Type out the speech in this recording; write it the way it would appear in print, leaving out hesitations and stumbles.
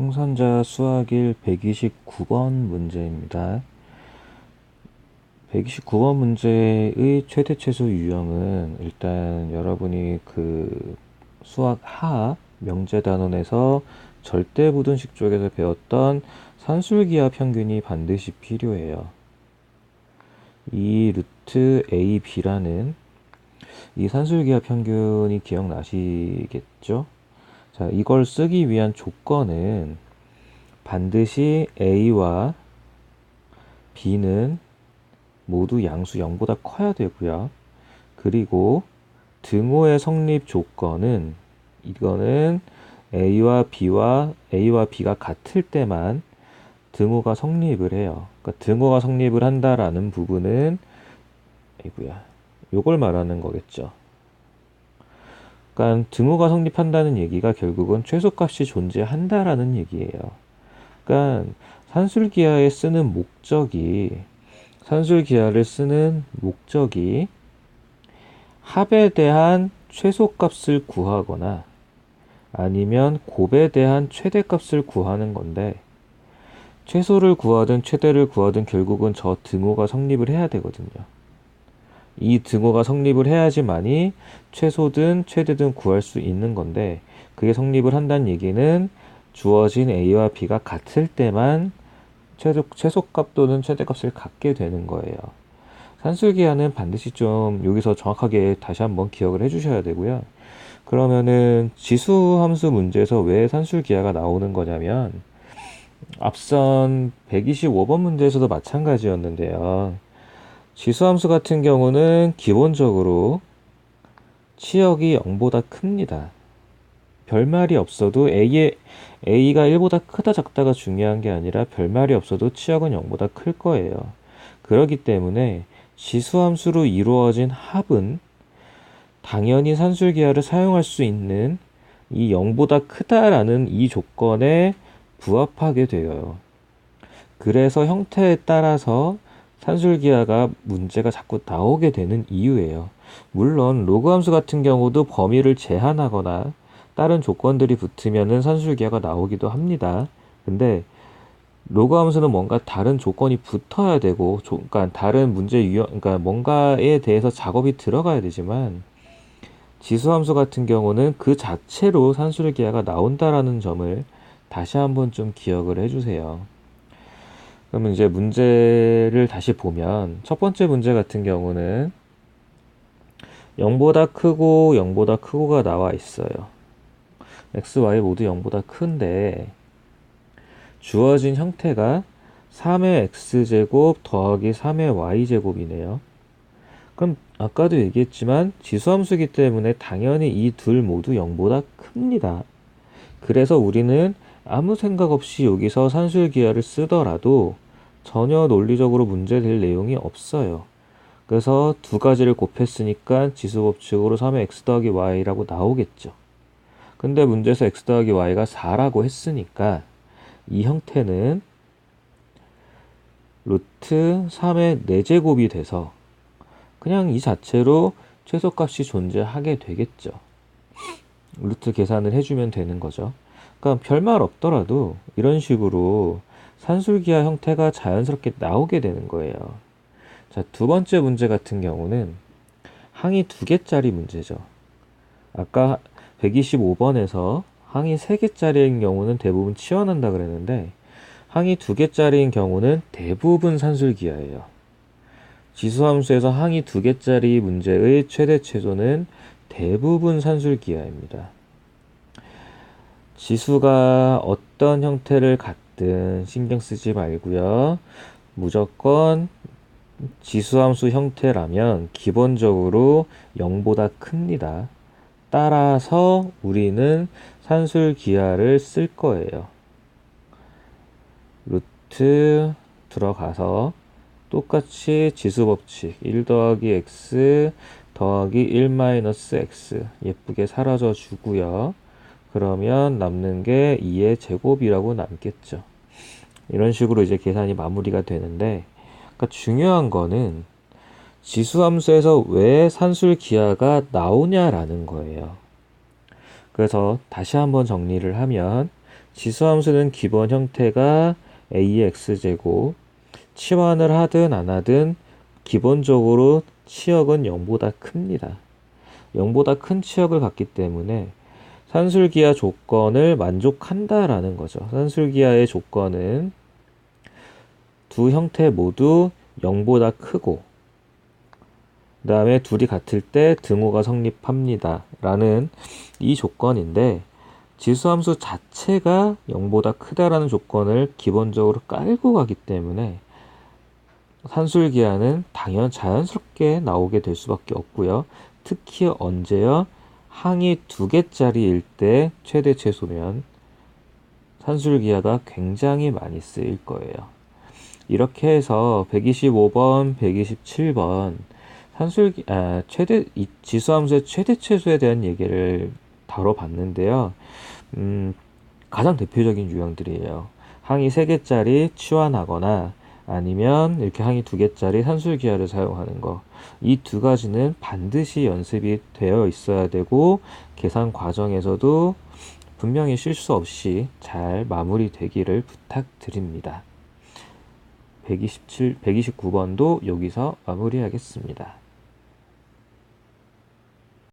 풍선자 수학일 129번 문제입니다. 129번 문제의 최대 최소 유형은 일단 여러분이 그 수학 하 명제단원에서 절대부등식 쪽에서 배웠던 산술기하 평균이 반드시 필요해요. 이 루트 a, b라는 이 산술기하 평균이 기억나시겠죠? 자, 이걸 쓰기 위한 조건은 반드시 a와 b는 모두 양수 0보다 커야 되고요. 그리고 등호의 성립 조건은 이거는 A와 B가 같을 때만 등호가 성립을 해요. 그러니까 등호가 성립을 한다라는 부분은 요걸 말하는 거겠죠. 그러니까 등호가 성립한다는 얘기가 결국은 최소값이 존재한다라는 얘기예요. 그러니까 산술기하를 쓰는 목적이 합에 대한 최소값을 구하거나 아니면 곱에 대한 최대값을 구하는 건데, 최소를 구하든 최대를 구하든 결국은 저 등호가 성립을 해야 되거든요. 이 등호가 성립을 해야지만이 최소든 최대든 구할 수 있는 건데, 그게 성립을 한다는 얘기는 주어진 A와 B가 같을 때만 최소값 또는 최대값을 갖게 되는 거예요. 산술기하는 반드시 좀 여기서 정확하게 다시 한번 기억을 해주셔야 되고요. 그러면은 지수함수 문제에서 왜 산술기하가 나오는 거냐면 앞선 125번 문제에서도 마찬가지였는데요. 지수함수 같은 경우는 기본적으로 치역이 0보다 큽니다. 별말이 없어도 A가 1보다 크다 작다가 중요한 게 아니라 별말이 없어도 치역은 0보다 클 거예요. 그렇기 때문에 지수함수로 이루어진 합은 당연히 산술기하를 사용할 수 있는 이 0보다 크다라는 이 조건에 부합하게 돼요. 그래서 형태에 따라서 산술기하가 문제가 자꾸 나오게 되는 이유예요. 물론 로그함수 같은 경우도 범위를 제한하거나 다른 조건들이 붙으면은 산술기하가 나오기도 합니다. 근데 로그함수는 뭔가 다른 조건이 붙어야 되고, 그러니까 다른 문제 유형, 그러니까 뭔가에 대해서 작업이 들어가야 되지만, 지수함수 같은 경우는 그 자체로 산술기하가 나온다라는 점을 다시 한번 좀 기억을 해주세요. 그러면 이제 문제를 다시 보면, 첫 번째 문제 같은 경우는 0보다 크고 0보다 크고가 나와 있어요. x, y 모두 0보다 큰데 주어진 형태가 3의 x제곱 더하기 3의 y제곱이네요. 그럼 아까도 얘기했지만 지수함수이기 때문에 당연히 이 둘 모두 0보다 큽니다. 그래서 우리는 아무 생각 없이 여기서 산술기하를 쓰더라도 전혀 논리적으로 문제될 내용이 없어요. 그래서 두 가지를 곱했으니까 지수법칙으로 3의 x 더하기 y라고 나오겠죠. 근데 문제에서 x 더하기 y가 4라고 했으니까 이 형태는 루트 3의 4제곱이 돼서 그냥 이 자체로 최소값이 존재하게 되겠죠. 루트 계산을 해주면 되는 거죠. 그러니까 별말 없더라도 이런 식으로 산술기하 형태가 자연스럽게 나오게 되는 거예요. 자, 두 번째 문제 같은 경우는 항이 2개짜리 문제죠. 아까 125번에서 항이 3개짜리인 경우는 대부분 치환한다 그랬는데, 항이 2개짜리인 경우는 대부분 산술기하예요. 지수함수에서 항이 2개짜리 문제의 최대 최소는 대부분 산술기하입니다. 지수가 어떤 형태를 갖든 신경 쓰지 말고요. 무조건 지수함수 형태라면 기본적으로 0보다 큽니다. 따라서 우리는 산술기하를 쓸 거예요. 루트 들어가서 똑같이 지수법칙 1 더하기 x 더하기 1 마이너스 x 예쁘게 사라져 주고요. 그러면 남는 게 2의 제곱이라고 남겠죠. 이런 식으로 이제 계산이 마무리가 되는데, 그러니까 중요한 거는 지수함수에서 왜 산술기하가 나오냐라는 거예요. 그래서 다시 한번 정리를 하면 지수함수는 기본 형태가 AX제곱, 치환을 하든 안 하든 기본적으로 치역은 0보다 큽니다. 0보다 큰 치역을 갖기 때문에 산술기하 조건을 만족한다라는 거죠. 산술기하의 조건은 두 형태 모두 0보다 크고 그 다음에 둘이 같을 때 등호가 성립합니다. 라는 이 조건인데 지수함수 자체가 0보다 크다라는 조건을 기본적으로 깔고 가기 때문에 산술기하는 자연스럽게 나오게 될 수밖에 없고요. 특히 언제요? 항이 2개짜리일 때 최대 최소면 산술기하가 굉장히 많이 쓰일 거예요. 이렇게 해서 125번, 127번 지수함수의 최대 최소에 대한 얘기를 다뤄봤는데요. 가장 대표적인 유형들이에요. 항이 3개짜리 치환하거나 아니면 이렇게 항이 2개짜리 산술기하를 사용하는 거. 이 두 가지는 반드시 연습이 되어 있어야 되고 계산 과정에서도 분명히 실수 없이 잘 마무리되기를 부탁드립니다. 129번도 여기서 마무리하겠습니다.